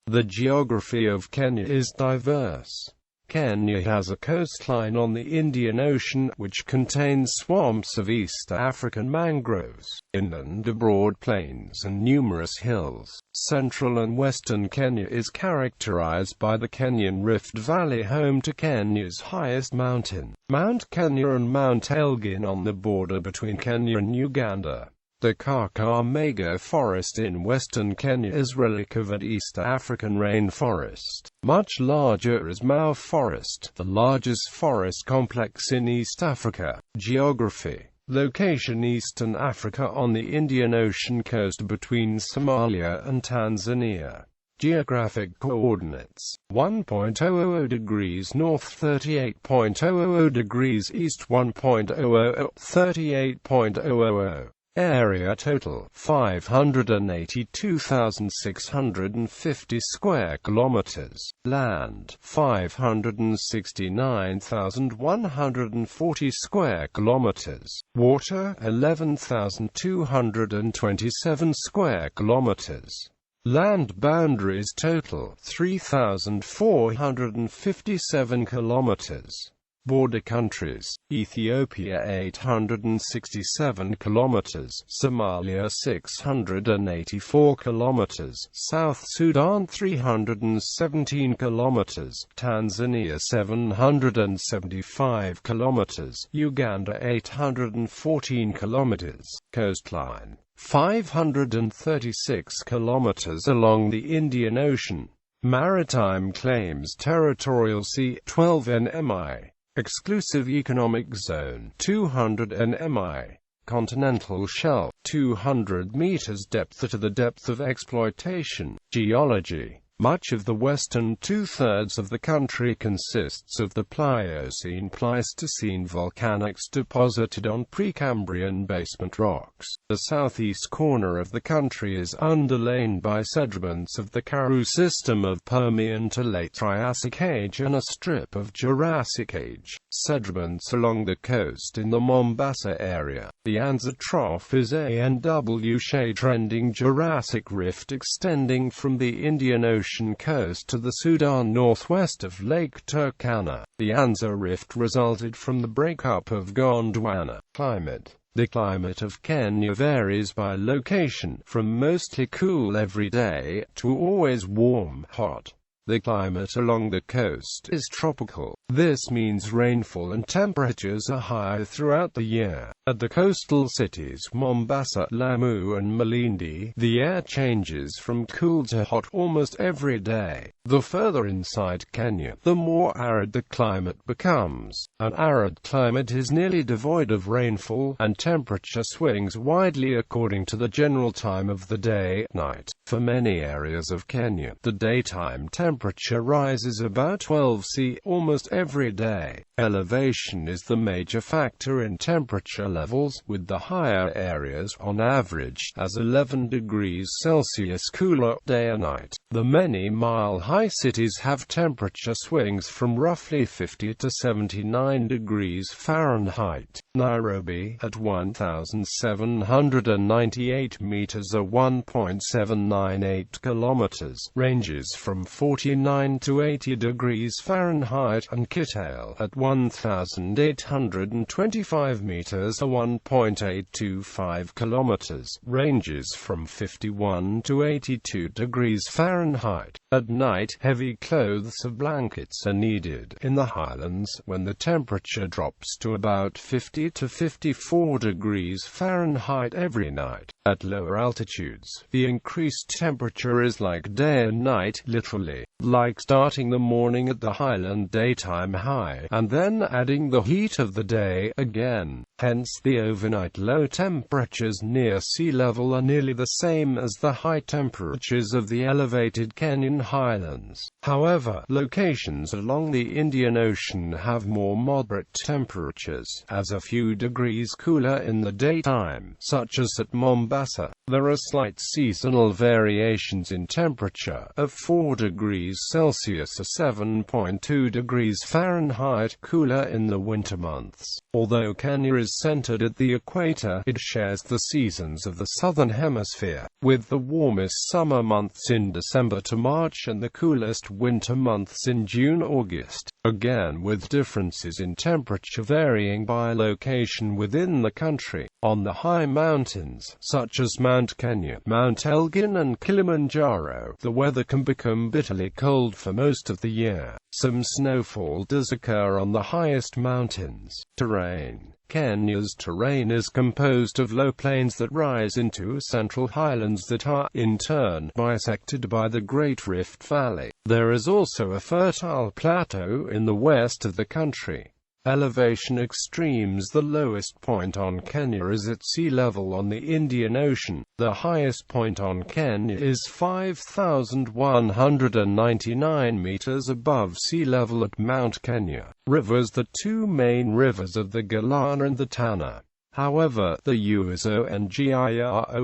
The geography of Kenya is diverse. Kenya has a coastline on the Indian Ocean, which contains swamps of East African mangroves, inland broad plains and numerous hills. Central and western Kenya is characterized by the Kenyan Rift Valley, home to Kenya's highest mountain, Mount Kenya and Mount Elgon, on the border between Kenya and Uganda. The Kakamega forest in western Kenya is relic of an East African rainforest. Much larger is Mau Forest, the largest forest complex in East Africa. Geography. Location: Eastern Africa on the Indian Ocean coast between Somalia and Tanzania. Geographic coordinates: 1.000 degrees north, 38.000 degrees east, 1.000, 38.000. Area total: 582,650 square kilometers. Land: 569,140 square kilometers. Water: 11,227 square kilometers. Land boundaries total: 3,457 kilometers. Border countries: Ethiopia 867 kilometers, Somalia 684 kilometers, South Sudan 317 kilometers, Tanzania 775 kilometers, Uganda 814 kilometers. Coastline: 536 kilometers along the Indian Ocean. Maritime claims: territorial sea 12 nmi. Exclusive Economic Zone 200 nmi. Continental shelf 200 meters depth to the depth of exploitation. Geology. Much of the western two-thirds of the country consists of the Pliocene-Pleistocene volcanics deposited on Precambrian basement rocks. The southeast corner of the country is underlain by sediments of the Karoo system of Permian to late Triassic age and a strip of Jurassic age. Sediments along the coast in the Mombasa area. The Anza Trough is a NW shade-trending Jurassic rift extending from the Indian Ocean coast to the Sudan northwest of Lake Turkana. The Anza Rift resulted from the breakup of Gondwana. Climate. The climate of Kenya varies by location, from mostly cool every day, to always warm, hot. The climate along the coast is tropical. This means rainfall and temperatures are high throughout the year. At the coastal cities Mombasa, Lamu and Malindi, the air changes from cool to hot almost every day. The further inside Kenya, the more arid the climate becomes. An arid climate is nearly devoid of rainfall, and temperature swings widely according to the general time of the day, night. For many areas of Kenya, the daytime temperature rises about 12 C almost every day. Elevation is the major factor in temperature levels, with the higher areas, on average, as 11 degrees Celsius cooler day and night. The many mile-high cities have temperature swings from roughly 50 to 79 degrees Fahrenheit. Nairobi, at 1,798 meters or 1.798 kilometers, ranges from 49 to 80 degrees Fahrenheit, and Kitale, at 1,825 meters or 1.825 kilometers, ranges from 51 to 82 degrees Fahrenheit. At night, heavy clothes of blankets are needed. In the highlands, when the temperature drops to about 50 to 54 degrees Fahrenheit every night. At lower altitudes, the increased temperature is like day and night, literally, like starting the morning at the highland daytime high, and then adding the heat of the day again. Hence, the overnight low temperatures near sea level are nearly the same as the high temperatures of the elevated Kenyan highlands. However, locations along the Indian Ocean have more moderate temperatures, as a few degrees cooler in the daytime, such as at Mombasa. There are slight seasonal variations variations in temperature of 4 degrees Celsius or 7.2 degrees Fahrenheit cooler in the winter months. Although Kenya is centered at the equator, it shares the seasons of the southern hemisphere, with the warmest summer months in December to March and the coolest winter months in June-August, again with differences in temperature varying by location within the country. On the high mountains, such as Mount Kenya, Mount Elgon and Kilimanjaro, the weather can become bitterly cold for most of the year. Some snowfall does occur on the highest mountains. Terrain. Kenya's terrain is composed of low plains that rise into central highlands that are, in turn, bisected by the Great Rift Valley. There is also a fertile plateau in the west of the country. Elevation extremes. The lowest point on Kenya is at sea level on the Indian Ocean. The highest point on Kenya is 5,199 meters above sea level at Mount Kenya. Rivers. The two main rivers are the Galana and the Tana. However, the Uaso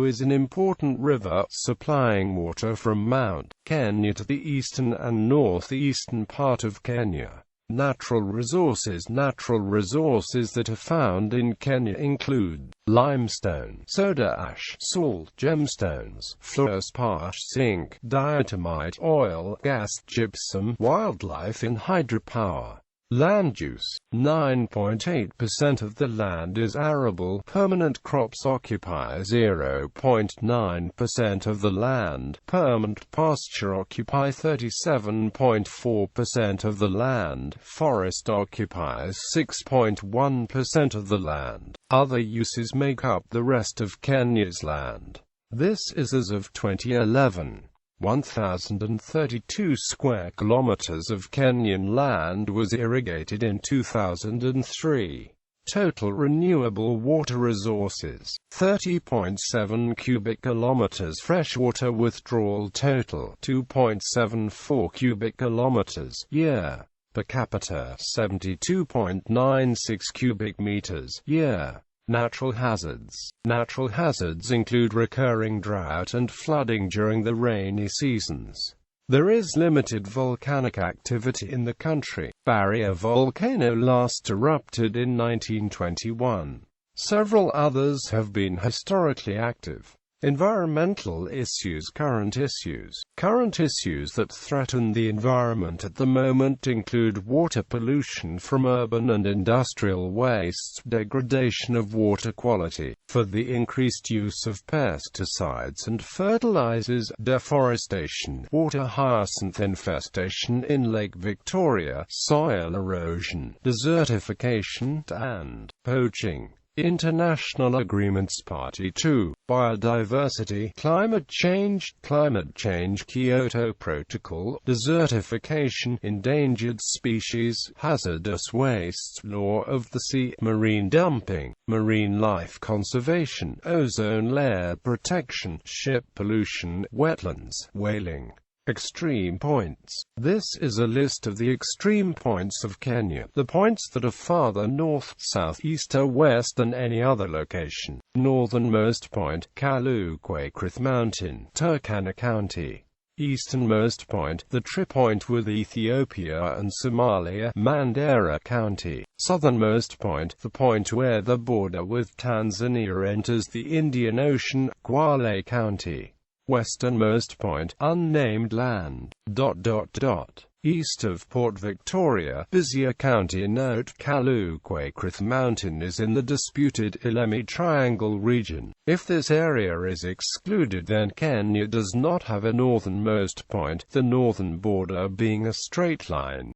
is an important river, supplying water from Mount Kenya to the eastern and northeastern part of Kenya. Natural resources. Natural resources that are found in Kenya include limestone, soda ash, salt, gemstones, fluorspar, zinc, diatomite, oil, gas, gypsum, wildlife and hydropower. Land use. 9.8% of the land is arable. Permanent crops occupy 0.9% of the land. Permanent pasture occupy 37.4% of the land. Forest occupies 6.1% of the land. Other uses make up the rest of Kenya's land. This is as of 2011. 1,032 square kilometers of Kenyan land was irrigated in 2003. Total renewable water resources, 30.7 cubic kilometers. Freshwater withdrawal total, 2.74 cubic kilometers year. Per capita, 72.96 cubic meters year. Natural hazards. Natural hazards include recurring drought and flooding during the rainy seasons. There is limited volcanic activity in the country. Barrier volcano last erupted in 1921. Several others have been historically active. Environmental issues. Current issues. Current issues that threaten the environment at the moment include water pollution from urban and industrial wastes, degradation of water quality, for the increased use of pesticides and fertilizers, deforestation, water hyacinth infestation in Lake Victoria, soil erosion, desertification, and poaching. International agreements. Party 2. Biodiversity, climate change, Kyoto Protocol, desertification, endangered species, hazardous wastes, law of the sea, marine dumping, marine life conservation, ozone layer protection, ship pollution, wetlands, whaling. Extreme points. This is a list of the extreme points of Kenya, the points that are farther north, south, east or west than any other location. Northernmost point, Kalukwakhrith Mountain, Turkana County. Easternmost point, the tri-point with Ethiopia and Somalia, Mandera County. Southernmost point, the point where the border with Tanzania enters the Indian Ocean, Kwale County. Westernmost point, unnamed land. East of Port Victoria, Busia County. Note: Kalukwakhrith Mountain is in the disputed Ilemi Triangle region. If this area is excluded, then Kenya does not have a northernmost point, the northern border being a straight line.